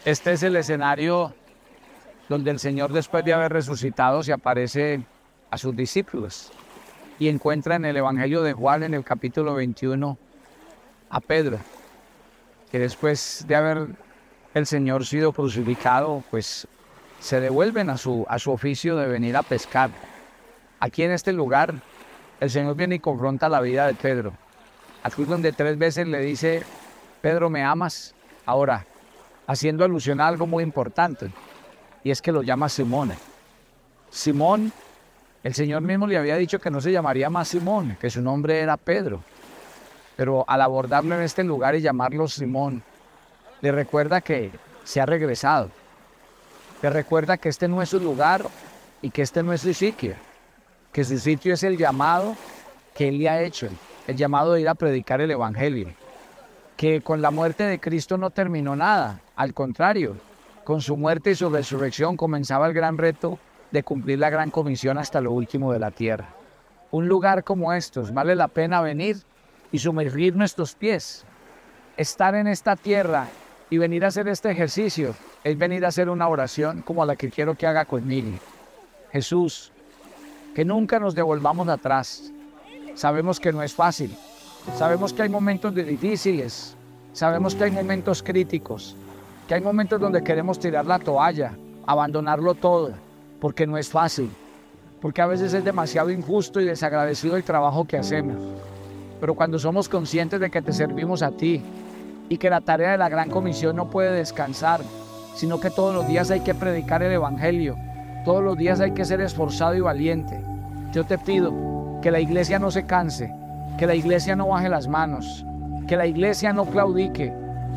Este es el escenario donde el Señor, después de haber resucitado, se aparece a sus discípulos y encuentra en el Evangelio de Juan, en el capítulo 21, a Pedro, que después de haber el Señor sido crucificado, pues se devuelven a su oficio de venir a pescar. Aquí en este lugar, el Señor viene y confronta la vida de Pedro. Aquí donde 3 veces le dice: Pedro, ¿me amas? Ahora, haciendo alusión a algo muy importante, y es que lo llama Simón. Simón, el Señor mismo le había dicho que no se llamaría más Simón, que su nombre era Pedro. Pero al abordarlo en este lugar y llamarlo Simón, le recuerda que se ha regresado. Le recuerda que este no es su lugar y que este no es su sitio. Que su sitio es el llamado que Él le ha hecho, el llamado de ir a predicar el Evangelio. Que con la muerte de Cristo no terminó nada, al contrario, con su muerte y su resurrección comenzaba el gran reto de cumplir la gran comisión hasta lo último de la tierra. Un lugar como estos vale la pena venir y sumergir nuestros pies. Estar en esta tierra y venir a hacer este ejercicio es venir a hacer una oración como la que quiero que haga conmigo. Jesús, que nunca nos devolvamos atrás. Sabemos que no es fácil. Sabemos que hay momentos difíciles. Sabemos que hay momentos críticos. Que hay momentos donde queremos tirar la toalla, abandonarlo todo, porque no es fácil. Porque a veces es demasiado injusto y desagradecido el trabajo que hacemos. Pero cuando somos conscientes de que te servimos a ti y que la tarea de la gran comisión no puede descansar, sino que todos los días hay que predicar el Evangelio, todos los días hay que ser esforzado y valiente. Yo te pido que la iglesia no se canse, que la iglesia no baje las manos, que la iglesia no claudique,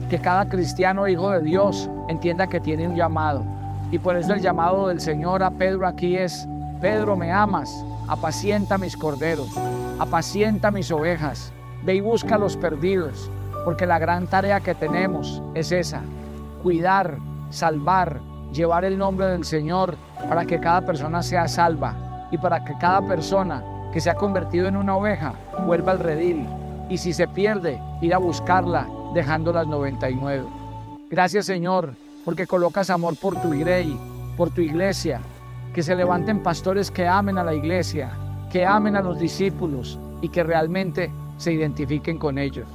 que cada cristiano hijo de Dios entienda que tiene un llamado. Y por eso el llamado del Señor a Pedro aquí es: Pedro, ¿me amas? Apacienta mis corderos, apacienta mis ovejas, ve y busca a los perdidos, porque la gran tarea que tenemos es esa: cuidar, salvar, llevar el nombre del Señor para que cada persona sea salva y para que cada persona que se ha convertido en una oveja vuelva al redil, y si se pierde, ir a buscarla dejando las 99. Gracias, Señor, porque colocas amor por tu grey, por tu iglesia. Que se levanten pastores que amen a la iglesia, que amen a los discípulos y que realmente se identifiquen con ellos.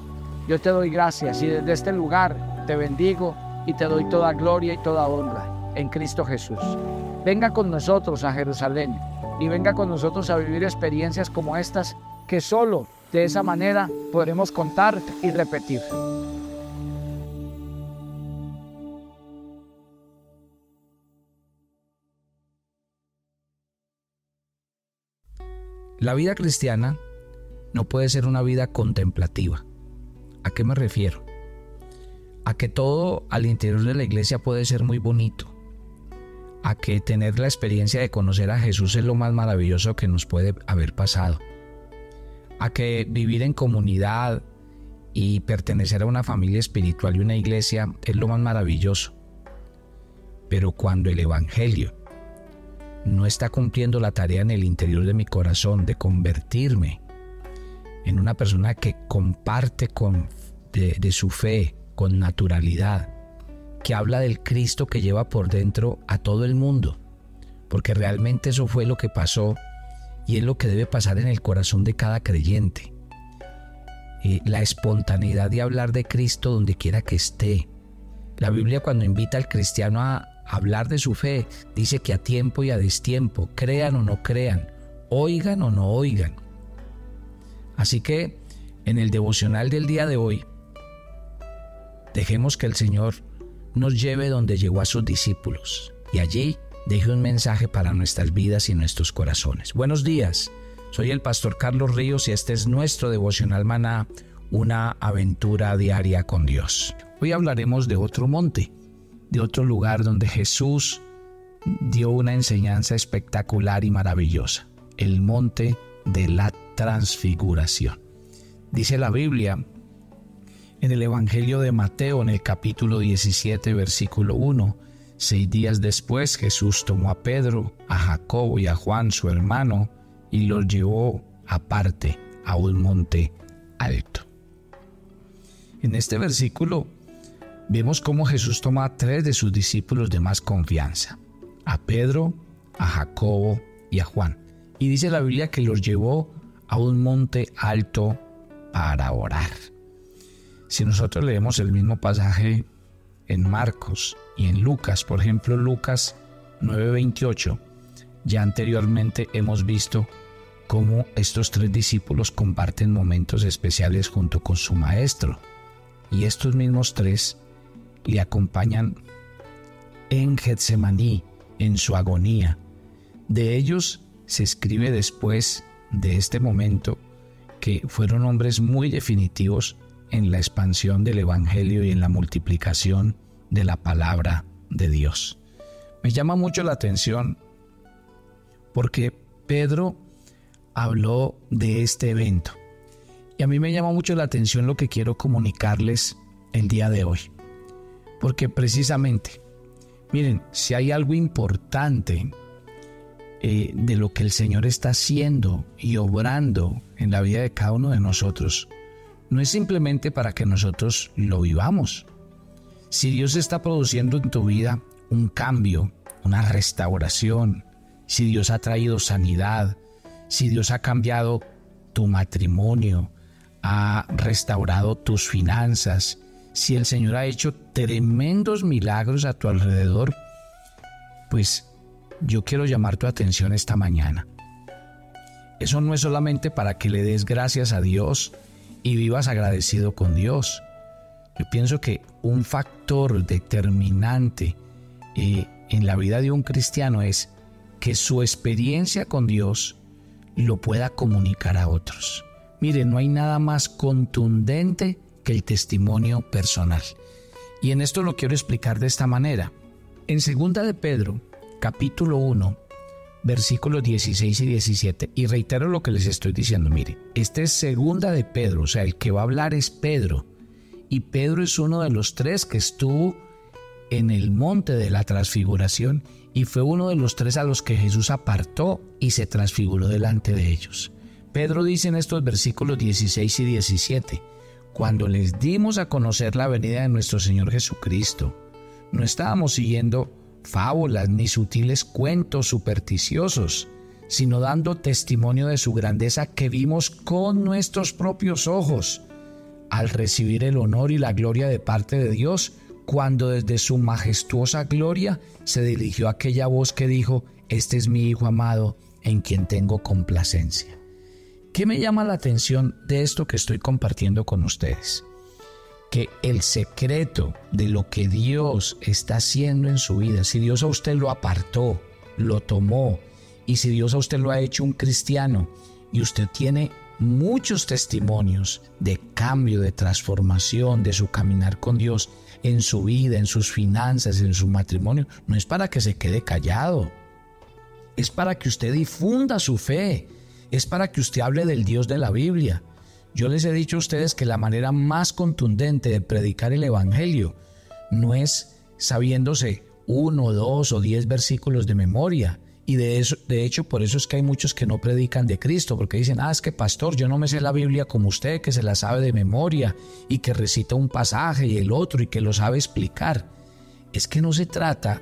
Yo te doy gracias y desde este lugar te bendigo y te doy toda gloria y toda honra en Cristo Jesús. Venga con nosotros a Jerusalén y venga con nosotros a vivir experiencias como estas que solo de esa manera podremos contar y repetir. La vida cristiana no puede ser una vida contemplativa. ¿A qué me refiero? A que todo al interior de la iglesia puede ser muy bonito. A que tener la experiencia de conocer a Jesús es lo más maravilloso que nos puede haber pasado. A que vivir en comunidad y pertenecer a una familia espiritual y una iglesia es lo más maravilloso. Pero cuando el Evangelio no está cumpliendo la tarea en el interior de mi corazón de convertirme en una persona que comparte de su fe con naturalidad, que habla del Cristo que lleva por dentro a todo el mundo, porque realmente eso fue lo que pasó y es lo que debe pasar en el corazón de cada creyente. La espontaneidad de hablar de Cristo donde quiera que esté. La Biblia, cuando invita al cristiano a hablar de su fe, dice que a tiempo y a destiempo, crean o no crean, oigan o no oigan. Así que en el devocional del día de hoy, dejemos que el Señor nos lleve donde llegó a sus discípulos y allí deje un mensaje para nuestras vidas y nuestros corazones. Buenos días, soy el pastor Carlos Ríos y este es nuestro devocional Maná, una aventura diaria con Dios. Hoy hablaremos de otro monte, de otro lugar donde Jesús dio una enseñanza espectacular y maravillosa, el monte de la transfiguración. Dice la Biblia en el Evangelio de Mateo, en el capítulo 17, versículo 1, 6 días después Jesús tomó a Pedro, a Jacobo y a Juan, su hermano, y los llevó aparte a un monte alto. En este versículo vemos cómo Jesús toma a 3 de sus discípulos de más confianza, a Pedro, a Jacobo y a Juan. Y dice la Biblia que los llevó a un monte alto para orar. Si nosotros leemos el mismo pasaje en Marcos y en Lucas, por ejemplo Lucas 9:28, ya anteriormente hemos visto cómo estos 3 discípulos comparten momentos especiales junto con su maestro. Y estos mismos 3 le acompañan en Getsemaní, en su agonía. De ellos se escribe después de este momento que fueron hombres muy definitivos en la expansión del Evangelio y en la multiplicación de la palabra de Dios. Me llama mucho la atención porque Pedro habló de este evento y a mí me llama mucho la atención lo que quiero comunicarles el día de hoy, porque precisamente, miren, si hay algo importante de lo que el Señor está haciendo y obrando en la vida de cada uno de nosotros, no es simplemente para que nosotros lo vivamos. Si Dios está produciendo en tu vida un cambio, una restauración, si Dios ha traído sanidad, si Dios ha cambiado tu matrimonio, ha restaurado tus finanzas, si el Señor ha hecho tremendos milagros a tu alrededor, pues yo quiero llamar tu atención esta mañana. Eso no es solamente para que le des gracias a Dios y vivas agradecido con Dios. Yo pienso que un factor determinante en la vida de un cristiano es que su experiencia con Dios lo pueda comunicar a otros. Mire, no hay nada más contundente que el testimonio personal. Y en esto lo quiero explicar de esta manera. En 2 de Pedro, capítulo 1, versículos 16 y 17, y reitero lo que les estoy diciendo, mire, este es 2 de Pedro, o sea, el que va a hablar es Pedro, y Pedro es uno de los 3 que estuvo en el monte de la transfiguración, y fue uno de los 3 a los que Jesús apartó y se transfiguró delante de ellos. Pedro dice en estos versículos 16 y 17, cuando les dimos a conocer la venida de nuestro Señor Jesucristo, no estábamos siguiendo fábulas ni sutiles cuentos supersticiosos, sino dando testimonio de su grandeza que vimos con nuestros propios ojos, al recibir el honor y la gloria de parte de Dios, cuando desde su majestuosa gloria se dirigió aquella voz que dijo: este es mi Hijo amado, en quien tengo complacencia. ¿Qué me llama la atención de esto que estoy compartiendo con ustedes? Que el secreto de lo que Dios está haciendo en su vida, si Dios a usted lo apartó, lo tomó, y si Dios a usted lo ha hecho un cristiano, y usted tiene muchos testimonios de cambio, de transformación, de su caminar con Dios en su vida, en sus finanzas, en su matrimonio, no es para que se quede callado, es para que usted difunda su fe, es para que usted hable del Dios de la Biblia. Yo les he dicho a ustedes que la manera más contundente de predicar el Evangelio no es sabiéndose 1, 2 o 10 versículos de memoria. Y de hecho, por eso es que hay muchos que no predican de Cristo, porque dicen: es que pastor, yo no me sé la Biblia como usted, que se la sabe de memoria y que recita un pasaje y el otro y que lo sabe explicar. Es que no se trata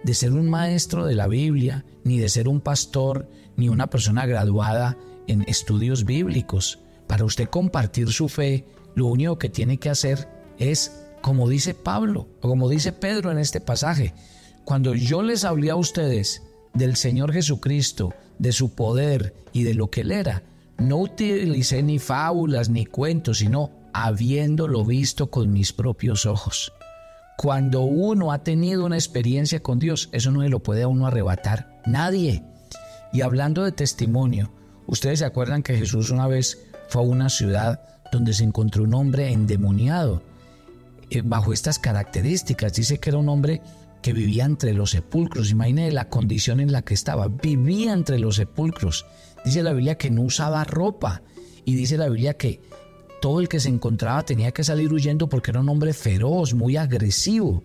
de ser un maestro de la Biblia, ni de ser un pastor, ni una persona graduada en estudios bíblicos. Para usted compartir su fe, lo único que tiene que hacer es, como dice Pablo, o como dice Pedro en este pasaje, cuando yo les hablé a ustedes del Señor Jesucristo, de su poder y de lo que Él era, no utilicé ni fábulas ni cuentos, sino habiéndolo visto con mis propios ojos. Cuando uno ha tenido una experiencia con Dios, eso no se lo puede a uno arrebatar nadie. Y hablando de testimonio, ustedes se acuerdan que Jesús una vez fue a una ciudad donde se encontró un hombre endemoniado. Bajo estas características, dice que era un hombre que vivía entre los sepulcros. Imagínense la condición en la que estaba. Vivía entre los sepulcros. Dice la Biblia que no usaba ropa. Y dice la Biblia que todo el que se encontraba tenía que salir huyendo porque era un hombre feroz, muy agresivo.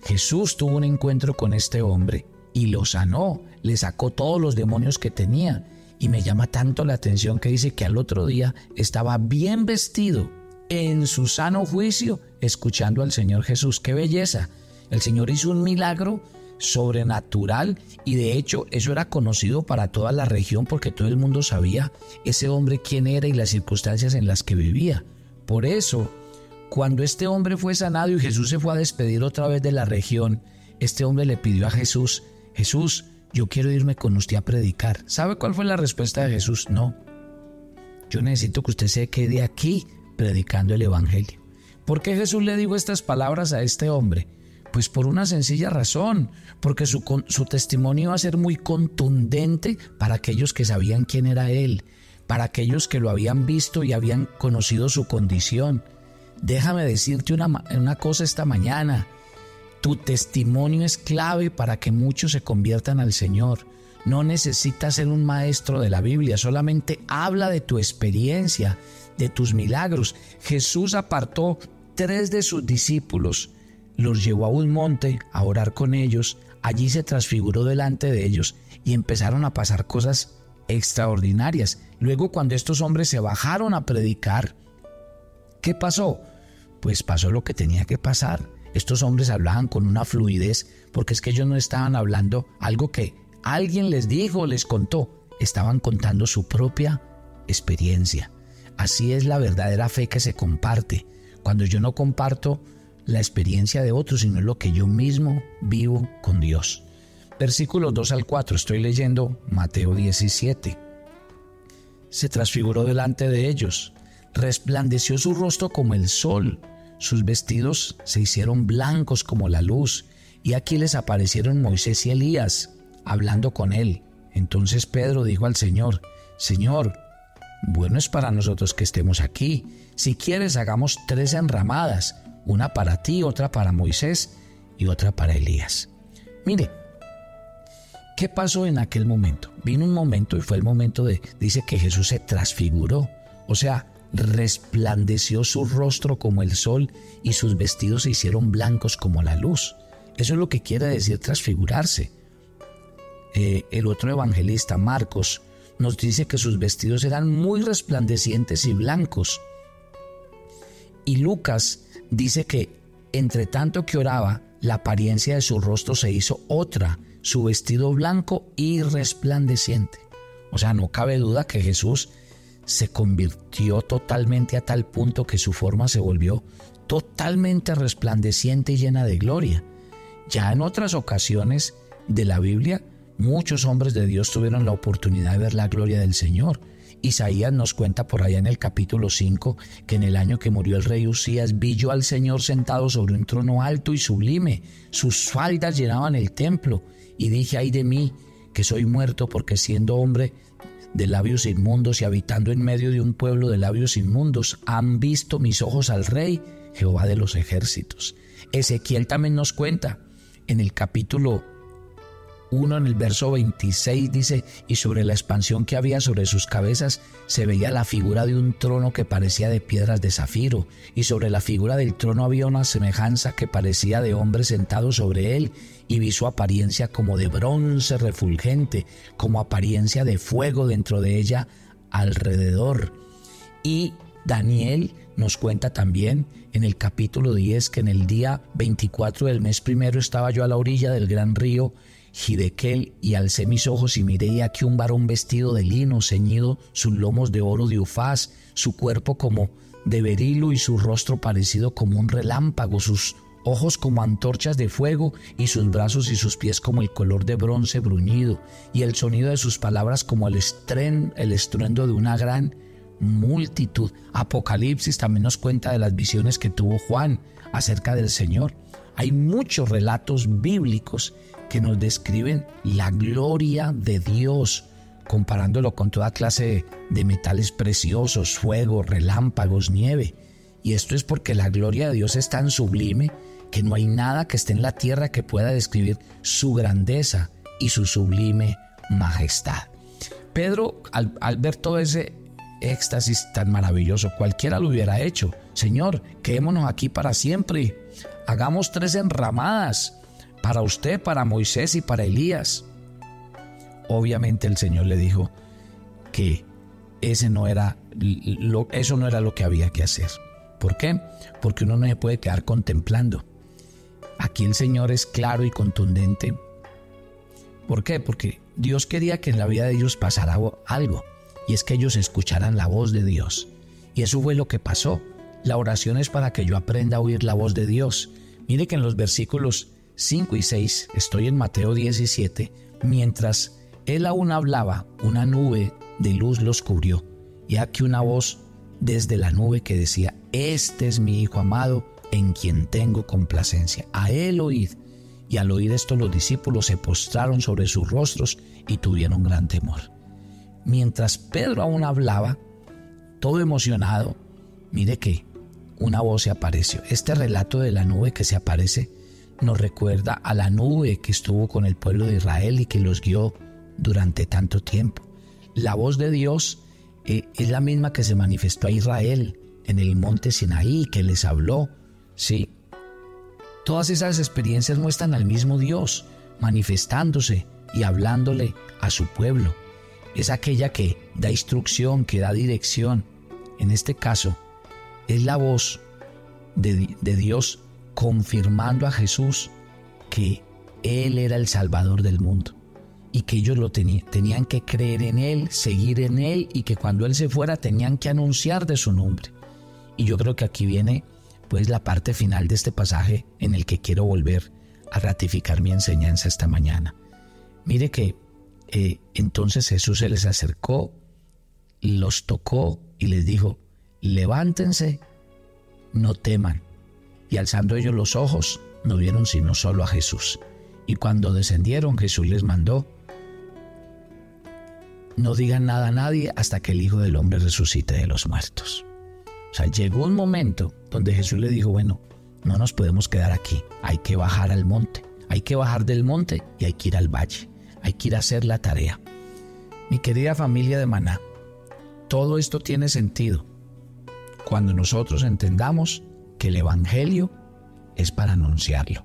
Jesús tuvo un encuentro con este hombre y lo sanó. Le sacó todos los demonios que tenía. Y me llama tanto la atención que dice que al otro día estaba bien vestido, en su sano juicio, escuchando al Señor Jesús. ¡Qué belleza! El Señor hizo un milagro sobrenatural y de hecho eso era conocido para toda la región porque todo el mundo sabía ese hombre quién era y las circunstancias en las que vivía. Por eso, cuando este hombre fue sanado y Jesús se fue a despedir otra vez de la región, este hombre le pidió a Jesús: Jesús, yo quiero irme con usted a predicar. ¿Sabe cuál fue la respuesta de Jesús? No, yo necesito que usted se quede aquí predicando el evangelio. ¿Por qué Jesús le dijo estas palabras a este hombre? Pues por una sencilla razón, porque su testimonio iba a ser muy contundente para aquellos que sabían quién era él, para aquellos que lo habían visto y habían conocido su condición. Déjame decirte una cosa esta mañana: tu testimonio es clave para que muchos se conviertan al Señor. No necesitas ser un maestro de la Biblia, solamente habla de tu experiencia, de tus milagros. Jesús apartó 3 de sus discípulos, los llevó a un monte a orar con ellos, allí se transfiguró delante de ellos y empezaron a pasar cosas extraordinarias. Luego, cuando estos hombres se bajaron a predicar, ¿qué pasó? Pues pasó lo que tenía que pasar. Estos hombres hablaban con una fluidez, porque es que ellos no estaban hablando algo que alguien les dijo, les contó, estaban contando su propia experiencia. Así es la verdadera fe que se comparte, cuando yo no comparto la experiencia de otros, sino lo que yo mismo vivo con Dios. Versículos 2 al 4, estoy leyendo Mateo 17. Se transfiguró delante de ellos, resplandeció su rostro como el sol, sus vestidos se hicieron blancos como la luz, y aquí les aparecieron Moisés y Elías, hablando con él. Entonces Pedro dijo al Señor: Señor, bueno es para nosotros que estemos aquí. Si quieres, hagamos 3 enramadas, una para ti, otra para Moisés y otra para Elías. Mire, ¿qué pasó en aquel momento? Vino un momento y fue el momento dice que Jesús se transfiguró, o sea, resplandeció su rostro como el sol y sus vestidos se hicieron blancos como la luz. Eso es lo que quiere decir transfigurarse. El otro evangelista, Marcos, nos dice que sus vestidos eran muy resplandecientes y blancos. Y Lucas dice que entre tanto que oraba, la apariencia de su rostro se hizo otra, su vestido blanco y resplandeciente. O sea, no cabe duda que Jesús se convirtió totalmente a tal punto que su forma se volvió totalmente resplandeciente y llena de gloria. Ya en otras ocasiones de la Biblia, muchos hombres de Dios tuvieron la oportunidad de ver la gloria del Señor. Isaías nos cuenta por allá en el capítulo 5 que en el año que murió el rey Usías vi yo al Señor sentado sobre un trono alto y sublime, sus faldas llenaban el templo, y dije: ay de mí, que soy muerto, porque siendo hombre de labios inmundos y habitando en medio de un pueblo de labios inmundos, han visto mis ojos al Rey, Jehová de los ejércitos. Ezequiel también nos cuenta en el capítulo 1, en el verso 26, dice: y sobre la expansión que había sobre sus cabezas se veía la figura de un trono que parecía de piedras de zafiro, y sobre la figura del trono había una semejanza que parecía de hombre sentado sobre él, y vi su apariencia como de bronce refulgente, como apariencia de fuego dentro de ella alrededor. Y Daniel nos cuenta también en el capítulo 10 que en el día 24 del mes primero estaba yo a la orilla del gran río Hidekel, y alcé mis ojos y miré, y aquí un varón vestido de lino, ceñido sus lomos de oro de Ufaz, su cuerpo como de berilo y su rostro parecido como un relámpago, sus ojos como antorchas de fuego y sus brazos y sus pies como el color de bronce bruñido, y el sonido de sus palabras como el estruendo de una gran multitud. Apocalipsis también nos cuenta de las visiones que tuvo Juan acerca del Señor. Hay muchos relatos bíblicos que nos describen la gloria de Dios, comparándolo con toda clase de metales preciosos, fuego, relámpagos, nieve. Y esto es porque la gloria de Dios es tan sublime que no hay nada que esté en la tierra que pueda describir su grandeza y su sublime majestad. Pedro, al ver todo ese éxtasis tan maravilloso, cualquiera lo hubiera hecho. Señor, quedémonos aquí para siempre. Hagamos 3 enramadas, para usted, para Moisés y para Elías. Obviamente el Señor le dijo que eso no era lo que había que hacer. ¿Por qué? Porque uno no se puede quedar contemplando. Aquí el Señor es claro y contundente. ¿Por qué? Porque Dios quería que en la vida de ellos pasara algo, y es que ellos escucharan la voz de Dios. Y eso fue lo que pasó. La oración es para que yo aprenda a oír la voz de Dios. Mire que en los versículos 5 y 6, estoy en Mateo 17, mientras él aún hablaba, una nube de luz los cubrió, y aquí una voz desde la nube que decía: este es mi Hijo amado, en quien tengo complacencia, a él oíd. Y al oír esto los discípulos se postraron sobre sus rostros y tuvieron gran temor. Mientras Pedro aún hablaba, todo emocionado, mire que una voz se apareció. Este relato de la nube que se aparece nos recuerda a la nube que estuvo con el pueblo de Israel y que los guió durante tanto tiempo. La voz de Dios es la misma que se manifestó a Israel en el monte Sinaí, que les habló. Sí, todas esas experiencias muestran al mismo Dios manifestándose y hablándole a su pueblo. Es aquella que da instrucción, que da dirección. En este caso, es la voz de Dios confirmando a Jesús que Él era el Salvador del mundo y que ellos lo tenían que creer en Él, seguir en Él, y que cuando Él se fuera tenían que anunciar de su nombre. Y yo creo que aquí viene pues la parte final de este pasaje en el que quiero volver a ratificar mi enseñanza esta mañana. Mire que entonces Jesús se les acercó, los tocó y les dijo: levántense, no teman. Y alzando ellos los ojos, no vieron sino solo a Jesús. Y cuando descendieron, Jesús les mandó: no digan nada a nadie hasta que el Hijo del Hombre resucite de los muertos. O sea, llegó un momento donde Jesús le dijo: bueno, no nos podemos quedar aquí, hay que bajar al monte, hay que bajar del monte y hay que ir al valle, hay que ir a hacer la tarea. Mi querida familia de Maná, todo esto tiene sentido cuando nosotros entendamos que el Evangelio es para anunciarlo,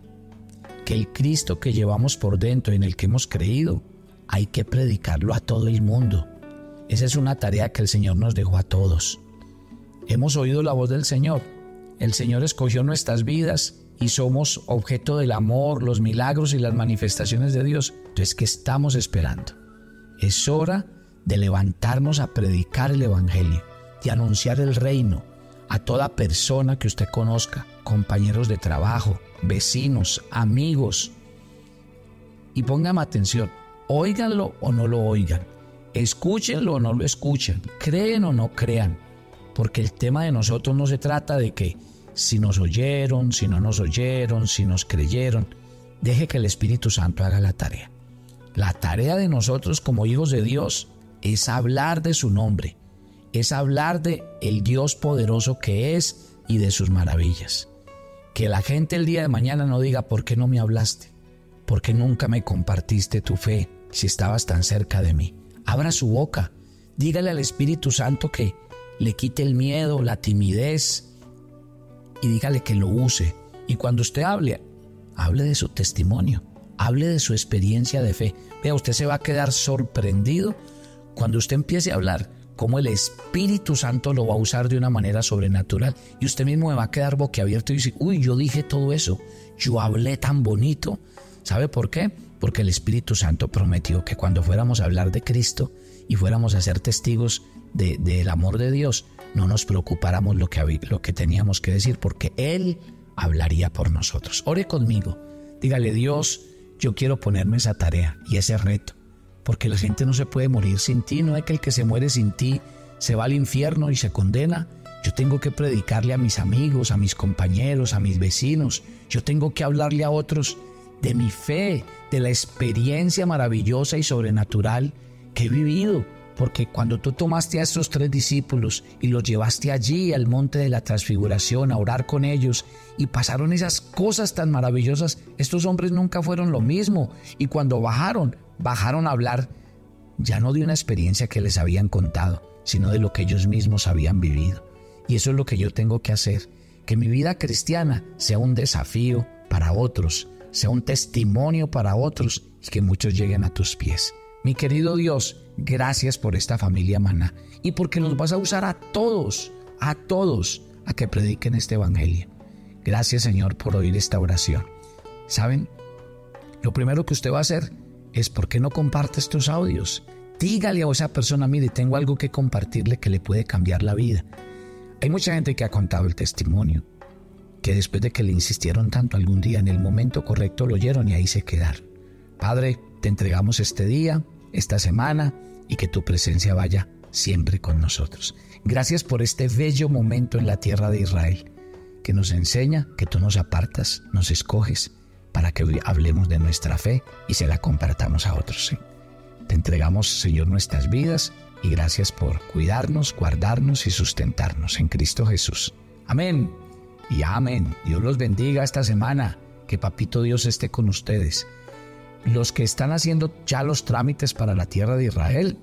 que el Cristo que llevamos por dentro y en el que hemos creído, hay que predicarlo a todo el mundo. Esa es una tarea que el Señor nos dejó a todos. Hemos oído la voz del Señor. El Señor escogió nuestras vidas y somos objeto del amor, los milagros y las manifestaciones de Dios. Entonces, ¿qué estamos esperando? Es hora de levantarnos a predicar el Evangelio, de anunciar el reino a toda persona que usted conozca, compañeros de trabajo, vecinos, amigos. Y pónganme atención, óiganlo o no lo oigan, escúchenlo o no lo escuchen, creen o no crean. Porque el tema de nosotros no se trata de que si nos oyeron, si no nos oyeron, si nos creyeron. Deje que el Espíritu Santo haga la tarea. La tarea de nosotros como hijos de Dios es hablar de su nombre, es hablar de el Dios poderoso que es y de sus maravillas. Que la gente el día de mañana no diga: ¿por qué no me hablaste? ¿Por qué nunca me compartiste tu fe si estabas tan cerca de mí? Abra su boca, dígale al Espíritu Santo que le quite el miedo, la timidez, y dígale que lo use. Y cuando usted hable de su testimonio, hable de su experiencia de fe. Vea, usted se va a quedar sorprendido cuando usted empiece a hablar cómo el Espíritu Santo lo va a usar de una manera sobrenatural, y usted mismo va a quedar boquiabierto y dice: uy, yo dije todo eso, yo hablé tan bonito. ¿Sabe por qué? Porque el Espíritu Santo prometió que cuando fuéramos a hablar de Cristo y fuéramos a ser testigos del amor de Dios, no nos preocupáramos lo que teníamos que decir, porque Él hablaría por nosotros. Ore conmigo, dígale: Dios, yo quiero ponerme esa tarea y ese reto, porque la gente no se puede morir sin ti. No es que el que se muere sin ti se va al infierno y se condena. Yo tengo que predicarle a mis amigos, a mis compañeros, a mis vecinos. Yo tengo que hablarle a otros de mi fe, de la experiencia maravillosa y sobrenatural que he vivido. Porque cuando tú tomaste a estos 3 discípulos y los llevaste allí al monte de la transfiguración a orar con ellos, y pasaron esas cosas tan maravillosas, estos hombres nunca fueron lo mismo. Y cuando bajaron a hablar ya no de una experiencia que les habían contado, sino de lo que ellos mismos habían vivido. Y eso es lo que yo tengo que hacer, que mi vida cristiana sea un desafío para otros, sea un testimonio para otros, y que muchos lleguen a tus pies. Mi querido Dios, gracias por esta familia Maná y porque nos vas a usar a todos, a que prediquen este evangelio. Gracias, Señor, por oír esta oración. ¿Saben? Lo primero que usted va a hacer es, ¿por qué no comparte estos audios? Dígale a esa persona, mire, tengo algo que compartirle que le puede cambiar la vida. Hay mucha gente que ha contado el testimonio, que después de que le insistieron tanto algún día, en el momento correcto lo oyeron y ahí se quedaron. Padre, te entregamos este día, esta semana, y que tu presencia vaya siempre con nosotros. Gracias por este bello momento en la tierra de Israel, que nos enseña que tú nos apartas, nos escoges, para que hoy hablemos de nuestra fe y se la compartamos a otros. ¿Sí? Te entregamos, Señor, nuestras vidas y gracias por cuidarnos, guardarnos y sustentarnos en Cristo Jesús. Amén y amén. Dios los bendiga esta semana. Que Papito Dios esté con ustedes. Los que están haciendo ya los trámites para la tierra de Israel,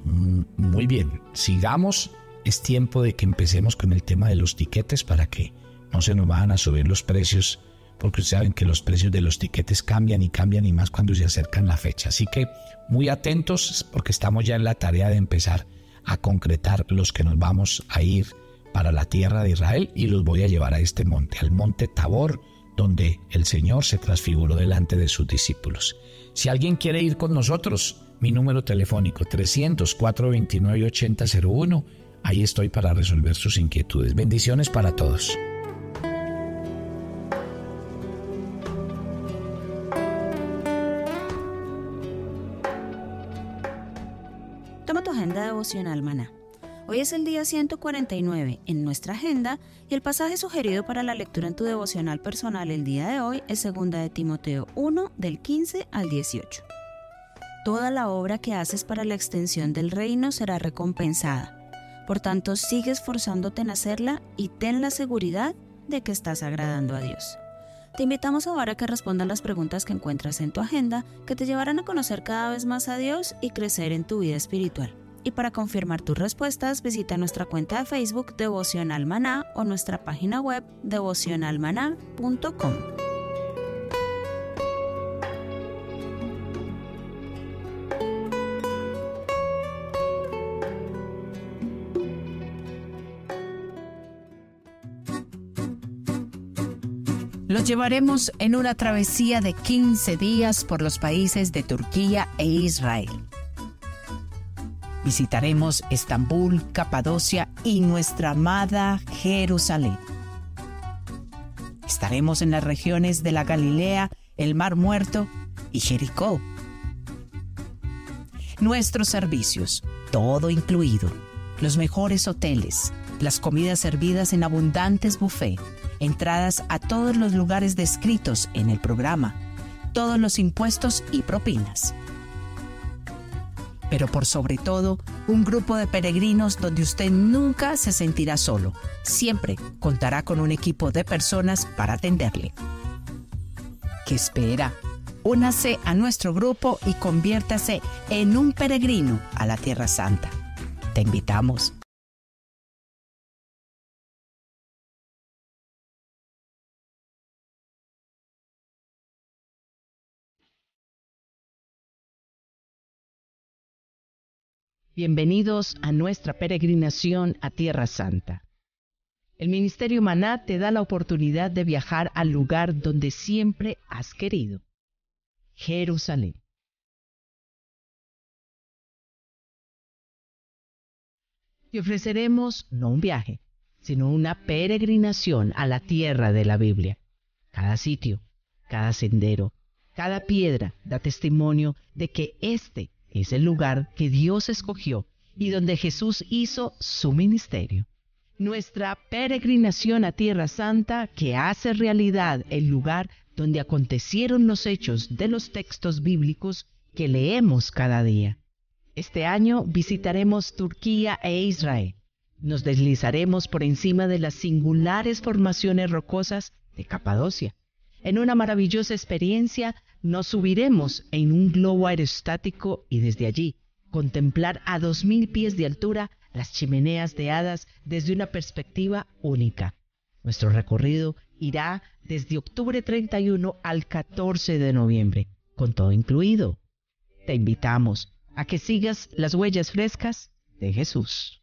muy bien, sigamos. Es tiempo de que empecemos con el tema de los tiquetes para que no se nos vayan a subir los precios, porque ustedes saben que los precios de los tiquetes cambian y más cuando se acercan la fecha. Así que muy atentos porque estamos ya en la tarea de empezar a concretar los que nos vamos a ir para la tierra de Israel y los voy a llevar a este monte, al monte Tabor, donde el Señor se transfiguró delante de sus discípulos. Si alguien quiere ir con nosotros, mi número telefónico 300-429-8001. Ahí estoy para resolver sus inquietudes. Bendiciones para todos. Toma tu agenda devocional Maná. Hoy es el día 149 en nuestra agenda y el pasaje sugerido para la lectura en tu devocional personal el día de hoy es 2 de Timoteo 1 del 15 al 18. Toda la obra que haces para la extensión del reino será recompensada. Por tanto, sigue esforzándote en hacerla y ten la seguridad de que estás agradando a Dios. Te invitamos ahora a que respondas las preguntas que encuentras en tu agenda que te llevarán a conocer cada vez más a Dios y crecer en tu vida espiritual. Y para confirmar tus respuestas, visita nuestra cuenta de Facebook Devocional Maná o nuestra página web devocionalmaná.com. Los llevaremos en una travesía de 15 días por los países de Turquía e Israel. Visitaremos Estambul, Capadocia y nuestra amada Jerusalén. Estaremos en las regiones de la Galilea, el Mar Muerto y Jericó. Nuestros servicios, todo incluido, los mejores hoteles, las comidas servidas en abundantes buffets, entradas a todos los lugares descritos en el programa, todos los impuestos y propinas. Pero por sobre todo, un grupo de peregrinos donde usted nunca se sentirá solo. Siempre contará con un equipo de personas para atenderle. ¿Qué espera? Únase a nuestro grupo y conviértase en un peregrino a la Tierra Santa. Te invitamos. Bienvenidos a nuestra peregrinación a Tierra Santa. El Ministerio Maná te da la oportunidad de viajar al lugar donde siempre has querido, Jerusalén. Te ofreceremos no un viaje, sino una peregrinación a la tierra de la Biblia. Cada sitio, cada sendero, cada piedra da testimonio de que este es el lugar que Dios escogió y donde Jesús hizo su ministerio. Nuestra peregrinación a Tierra Santa que hace realidad el lugar donde acontecieron los hechos de los textos bíblicos que leemos cada día. Este año visitaremos Turquía e Israel. Nos deslizaremos por encima de las singulares formaciones rocosas de Capadocia. En una maravillosa experiencia nos subiremos en un globo aerostático y desde allí contemplar a 2000 pies de altura las chimeneas de hadas desde una perspectiva única. Nuestro recorrido irá desde octubre 31 al 14 de noviembre, con todo incluido. Te invitamos a que sigas las huellas frescas de Jesús.